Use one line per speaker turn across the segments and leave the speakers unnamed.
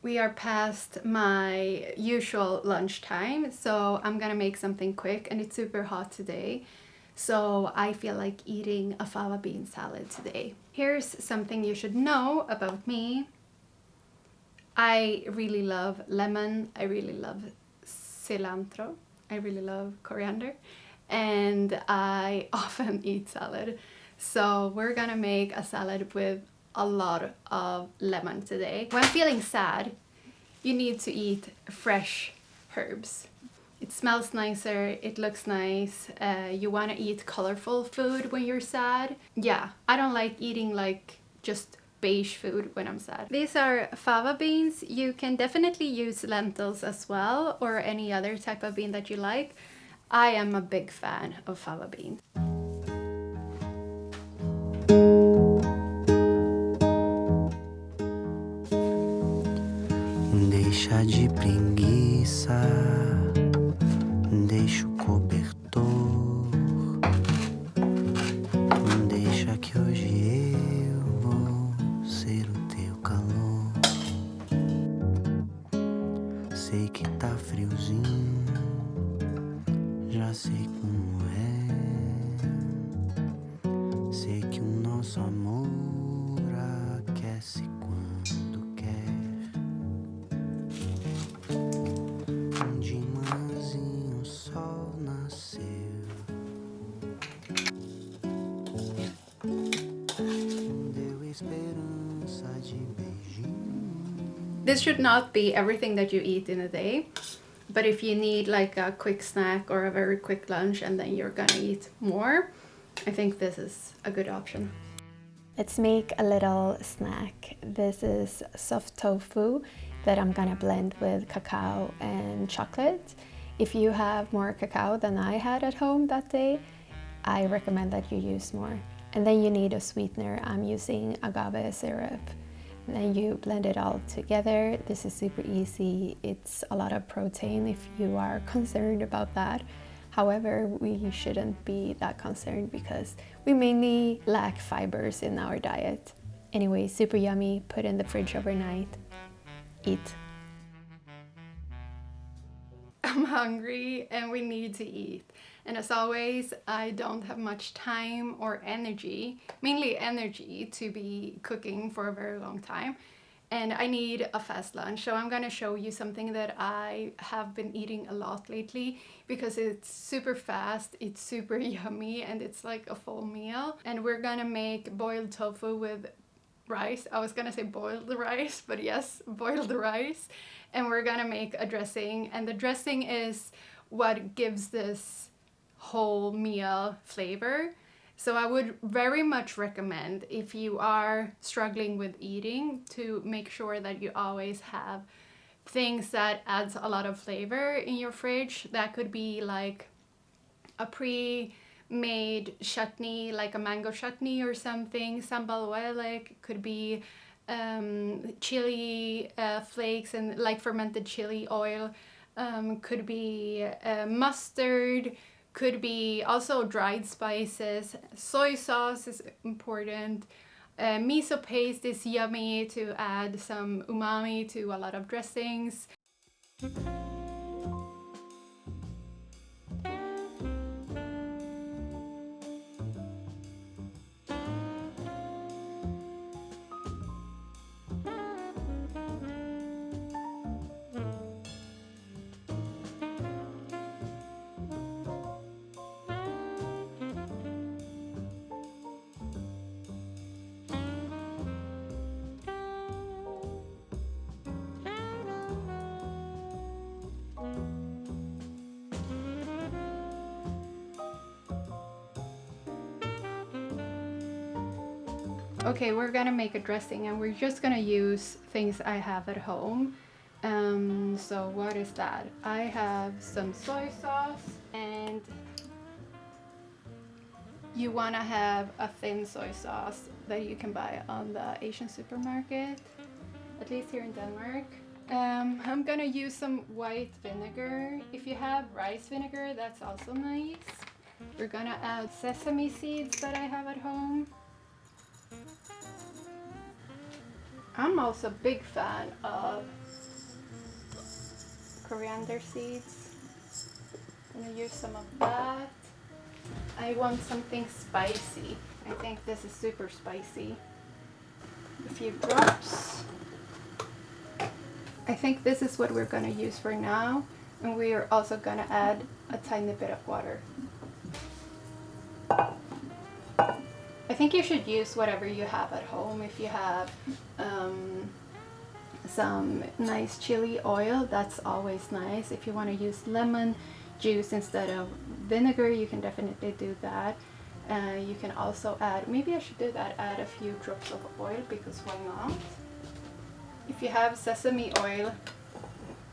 We are past my usual lunchtime, so I'm gonna make something quick, and it's super hot today. So I feel like eating a fava bean salad today. Here's something you should know about me. I really love lemon, I really love cilantro, I really love coriander, and I often eat salad. So we're gonna make a salad with a lot of lemon today. When feeling sad, you need to eat fresh herbs. It smells nicer, it looks nice, you want to eat colorful food when you're sad. Yeah, I don't like eating like just beige food when I'm sad. These are fava beans. You can definitely use lentils as well, or any other type of bean that you like. I am a big fan of fava beans.
Deixa de preguiça, deixa o cobertor, deixa que hoje eu vou ser o teu calor. Sei que tá friozinho, já sei como é. Sei que o nosso amor aquece quando quer. De manhãzinho o sol nasceu. Deu esperança de beijinho.
This should not be everything that you eat in a day, but if you need like a quick snack or a very quick lunch and then you're gonna eat more, I think this is a good option. Let's make a little snack. This is soft tofu that I'm gonna blend with cacao and chocolate. If you have more cacao than I had at home that day, I recommend that you use more. And then you need a sweetener. I'm using agave syrup. And then you blend it all together. This is super easy. It's a lot of protein if you are concerned about that. However, we shouldn't be that concerned because we mainly lack fibers in our diet. Anyway, super yummy. Put in the fridge overnight. Eat. I'm hungry and we need to eat. And as always, I don't have much time or energy, mainly energy, to be cooking for a very long time. And I need a fast lunch. So I'm gonna show you something that I have been eating a lot lately because it's super fast, it's super yummy, and it's like a full meal. And we're gonna make boiled tofu with rice. I was gonna say boiled rice, but yes, boiled rice. And we're gonna make a dressing, and the dressing is what gives this whole meal flavor. So I would very much recommend, if you are struggling with eating, to make sure that you always have things that adds a lot of flavor in your fridge. That could be like a pre-made chutney, like a mango chutney or something. Sambal welek could be chili flakes and like fermented chili oil. Could be mustard. Could be also dried spices. Soy sauce is important. Miso paste is yummy to add some umami to a lot of dressings. Okay, we're gonna make a dressing and we're just gonna use things I have at home. So what is that? I have some soy sauce, and you wanna have a thin soy sauce that you can buy on the Asian supermarket, at least here in Denmark. I'm gonna use some white vinegar. If you have rice vinegar, that's also nice. We're gonna add sesame seeds that I have at home. I'm also a big fan of coriander seeds. I'm gonna use some of that. I want something spicy. I think this is super spicy. A few drops. I think this is what we're gonna use for now, and we are also gonna add a tiny bit of water. I think you should use whatever you have at home. If you have some nice chili oil, that's always nice. If you want to use lemon juice instead of vinegar, you can definitely do that. You can also add, maybe I should do that, add a few drops of oil, because why not? If you have sesame oil,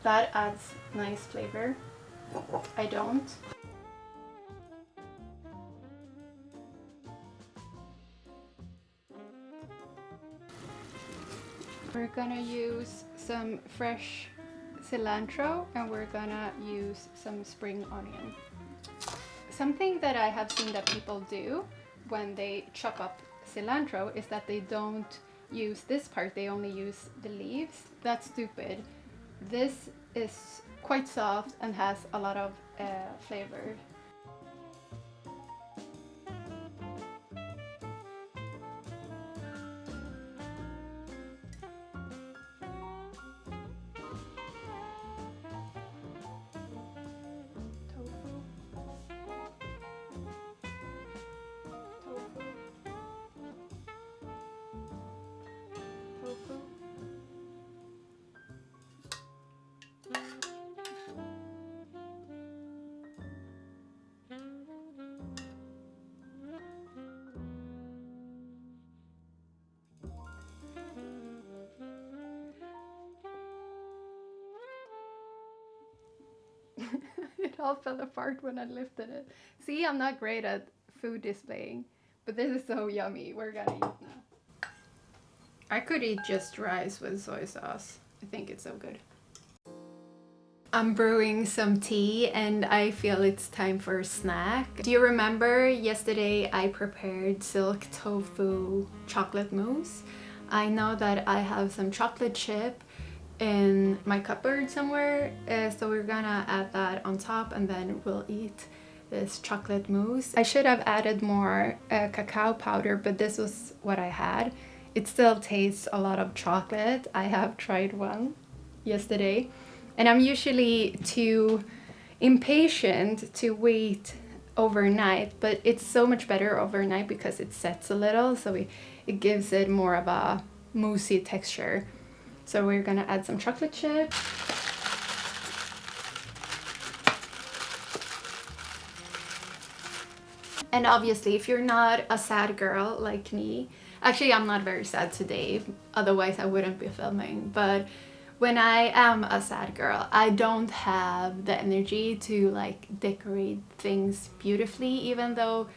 that adds nice flavor. I don't. We're gonna use some fresh cilantro, and we're gonna use some spring onion. Something that I have seen that people do when they chop up cilantro is that they don't use this part, they only use the leaves. That's stupid. This is quite soft and has a lot of flavor. It all fell apart when I lifted it. See, I'm not great at food displaying, but this is so yummy. We're gonna eat now. I could eat just rice with soy sauce. I think it's so good. I'm brewing some tea and I feel it's time for a snack. Do you remember yesterday I prepared silk tofu chocolate mousse? I know that I have some chocolate chip in my cupboard somewhere, so we're gonna add that on top and then we'll eat this chocolate mousse. I should have added more cacao powder, but this was what I had. It still tastes a lot of chocolate. I have tried one yesterday, and I'm usually too impatient to wait overnight, but it's so much better overnight because it sets a little, so it gives it more of a moussey texture. So we're gonna add some chocolate chip. And obviously, if you're not a sad girl like me, actually I'm not very sad today, otherwise I wouldn't be filming, but when I am a sad girl, I don't have the energy to like decorate things beautifully, even though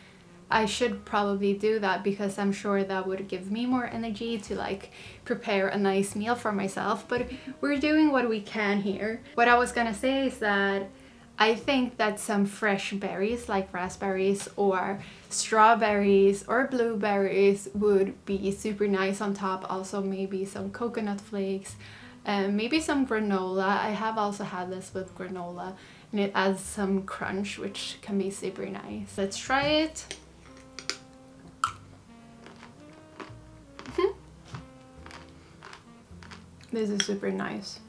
I should probably do that because I'm sure that would give me more energy to like prepare a nice meal for myself, but we're doing what we can here. What I was gonna say is that I think that some fresh berries like raspberries or strawberries or blueberries would be super nice on top. Also maybe some coconut flakes and maybe some granola. I have also had this with granola and it adds some crunch, which can be super nice. Let's try it. This is super nice.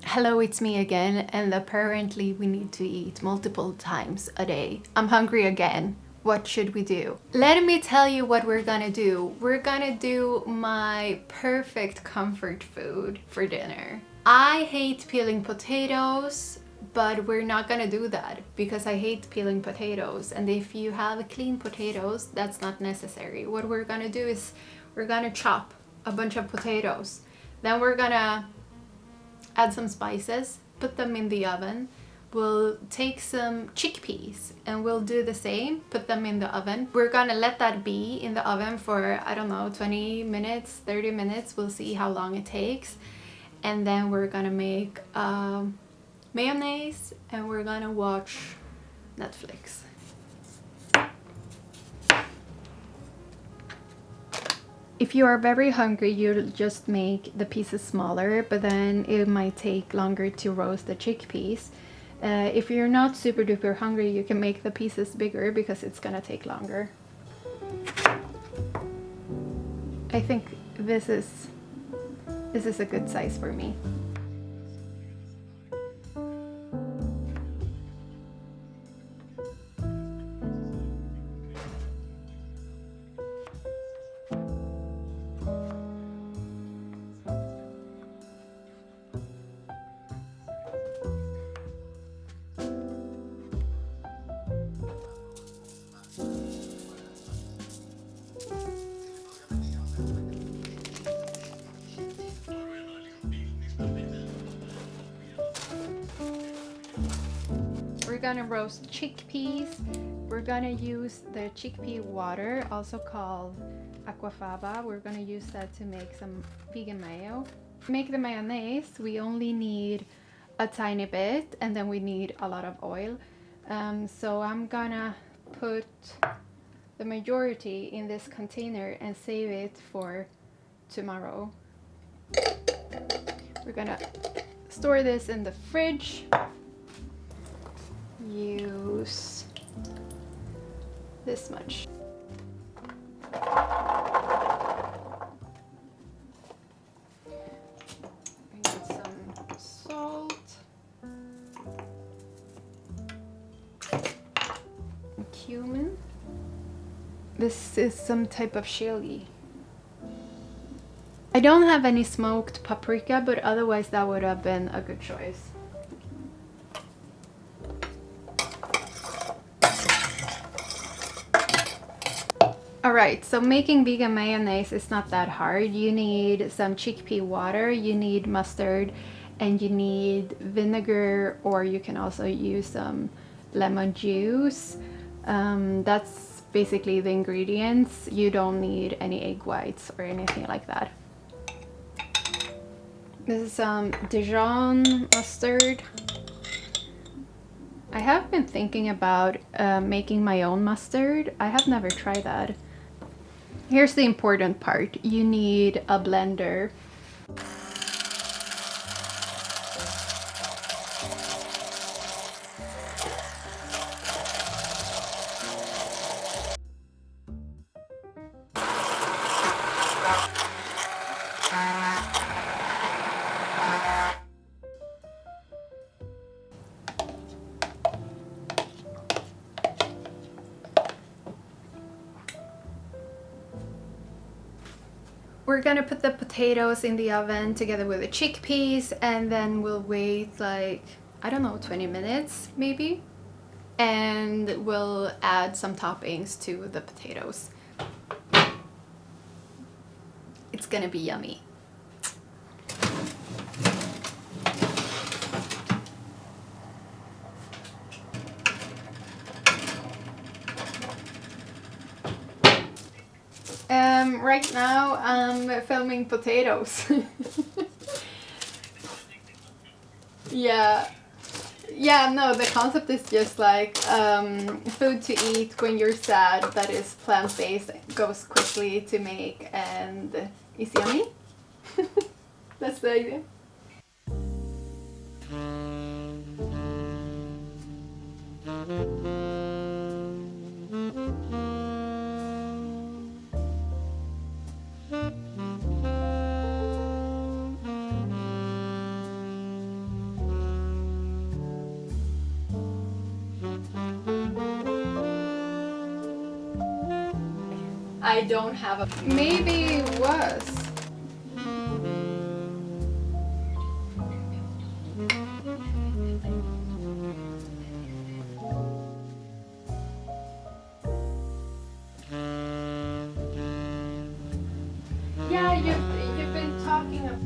Hello, it's me again, and apparently we need to eat multiple times a day. I'm hungry again. What should we do? Let me tell you what we're gonna do. We're gonna do my perfect comfort food for dinner. I hate peeling potatoes, but we're not gonna do that because I hate peeling potatoes, and if you have clean potatoes, that's not necessary. What we're gonna do is we're gonna chop a bunch of potatoes. Then we're gonna add some spices, put them in the oven. We'll take some chickpeas and we'll do the same, put them in the oven. We're gonna let that be in the oven for, I don't know, 20 minutes, 30 minutes. We'll see how long it takes. And then we're gonna make mayonnaise and we're gonna watch Netflix. If you are very hungry, you'll just make the pieces smaller, but then it might take longer to roast the chickpeas. If you're not super duper hungry, you can make the pieces bigger because it's gonna take longer. I think this is a good size for me. We're gonna roast chickpeas. We're gonna use the chickpea water, also called Fava. We're gonna use that to make some vegan mayo. To make the mayonnaise, we only need a tiny bit, and then we need a lot of oil. So I'm gonna put the majority in this container and save it for tomorrow. We're gonna store this in the fridge. Use this much. We need some salt, and cumin. This is some type of chili. I don't have any smoked paprika, but otherwise that would have been a good choice. Alright, so making vegan mayonnaise is not that hard. You need some chickpea water, you need mustard, and you need vinegar, or you can also use some lemon juice. That's basically the ingredients. You don't need any egg whites or anything like that. This is some Dijon mustard. I have been thinking about making my own mustard. I have never tried that. Here's the important part. You need a blender. We're gonna put the potatoes in the oven together with the chickpeas, and then we'll wait like, I don't know, 20 minutes maybe. And we'll add some toppings to the potatoes. It's gonna be yummy. Right now I'm filming potatoes. Yeah. Yeah, no, the concept is just like food to eat when you're sad that is plant-based, goes quickly to make, and is yummy. That's the idea. I don't have a... Maybe it was. Yeah, you've been talking about...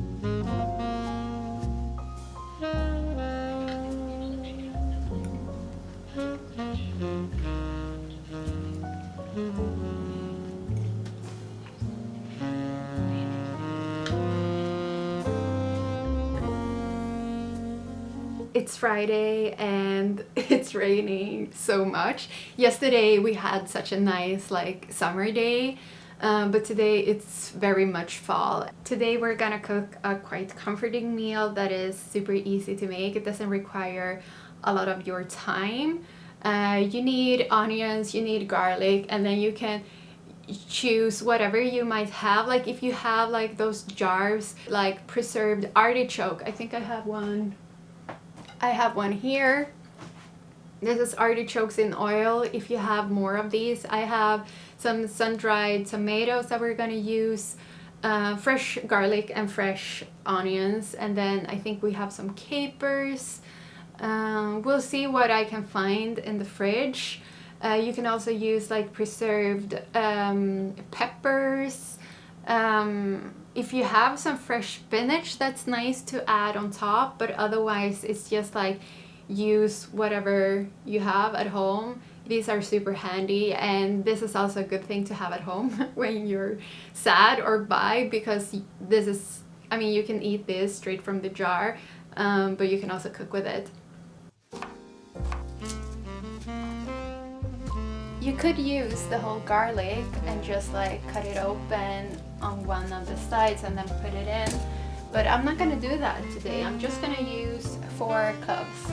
It's Friday and it's raining so much. Yesterday we had such a nice like summer day. but today it's very much fall. Today we're gonna cook a quite comforting meal that is super easy to make. It doesn't require a lot of your time. You need onions, you need garlic, and then you can choose whatever you might have. Like if you have like those jars like preserved artichoke, I think I have one here. This is artichokes in oil. If you have more of these, I have some sun-dried tomatoes that we're gonna use, fresh garlic and fresh onions, and then I think we have some capers. We'll see what I can find in the fridge. You can also use like preserved peppers. If you have some fresh spinach, that's nice to add on top, but otherwise it's just like use whatever you have at home. These are super handy, and this is also a good thing to have at home when you're sad or buy, because this is, I mean, you can eat this straight from the jar, but you can also cook with it. You could use the whole garlic and just like cut it open on one of the sides and then put it in, but I'm not gonna do that today. I'm just gonna use 4 cloves.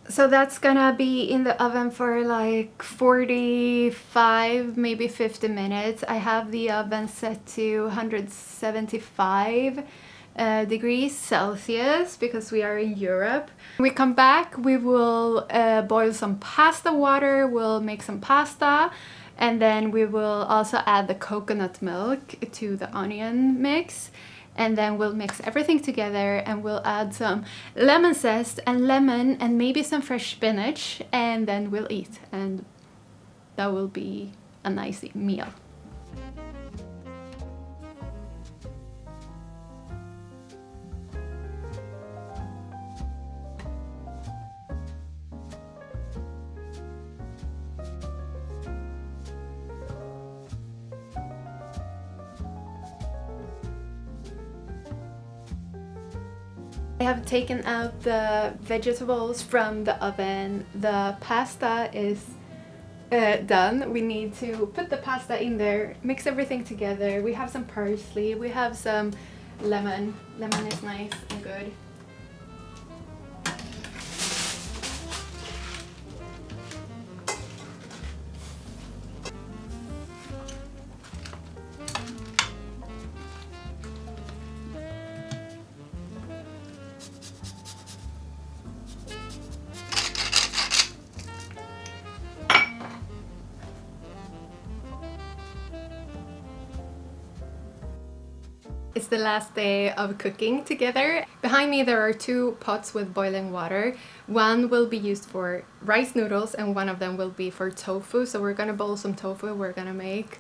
So that's gonna be in the oven for like 45, maybe 50 minutes. I have the oven set to 175 degrees Celsius because we are in Europe. When we come back, we will boil some pasta water, we'll make some pasta, and then we will also add the coconut milk to the onion mix. And then we'll mix everything together and we'll add some lemon zest and lemon and maybe some fresh spinach, and then we'll eat, and that will be a nice meal. I have taken out the vegetables from the oven. The pasta is done. We need to put the pasta in there, mix everything together. We have some parsley, we have some lemon. Lemon is nice and good. It's the last day of cooking together. Behind me there are 2 pots with boiling water. One will be used for rice noodles and one of them will be for tofu. So we're gonna boil some tofu. We're gonna make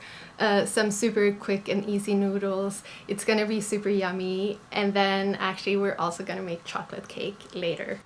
some super quick and easy noodles. It's gonna be super yummy. And then actually we're also gonna make chocolate cake later.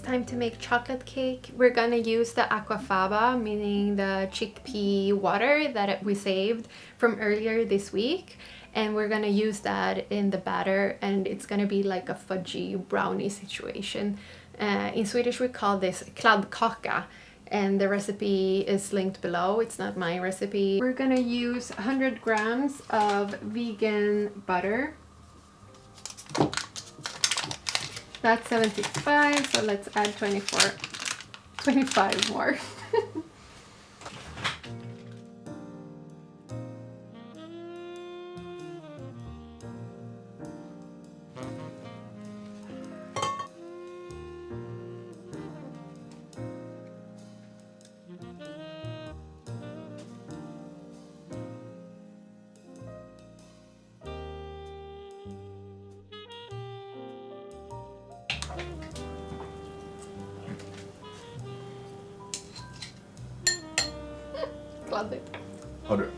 time to make chocolate cake. We're gonna use the Fava, meaning the chickpea water that we saved from earlier this week. And we're gonna use that in the batter, and it's gonna be like a fudgy brownie situation. In Swedish we call this kladdkaka, and the recipe is linked below. It's not my recipe. We're gonna use 100 grams of vegan butter. That's 75, so let's add 25 more. Kladdigt.
Har du...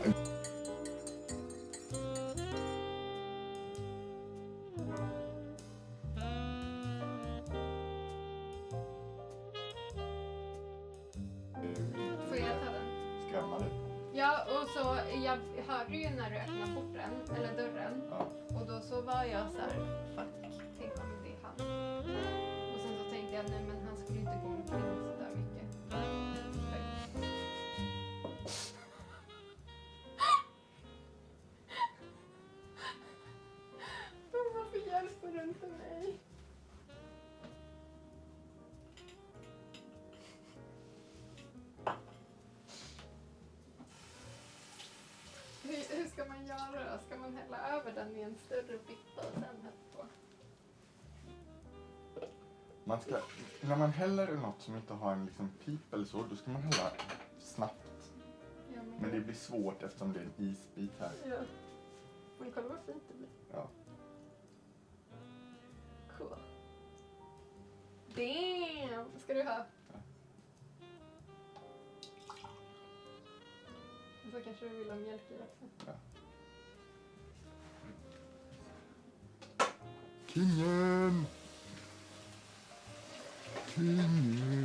Får jag ta den?
Skrämma dig?
Ja, och så jag hörde ju när du öppnade porten, eller dörren.
Ja.
Och då så var jag så här, fuck, tänk om det är han. Och sen så tänkte jag, nej men han skulle inte gå omkring så där mycket. Varför hjälper du inte mig? Hur ska man göra då? Ska man hälla över den i en större bytta och sen hälla på?
Man ska, när man häller i något som inte har en liksom pip eller så, då ska man hälla snabbt. Men det blir svårt eftersom det är en isbit här.
Ja. Men kolla vad fint det blir.
Ja.
Cool. Damn! Ska du ha?
Ja.
Så kanske du vill ha mjölk i också.
Ja. Kingen! Kingen!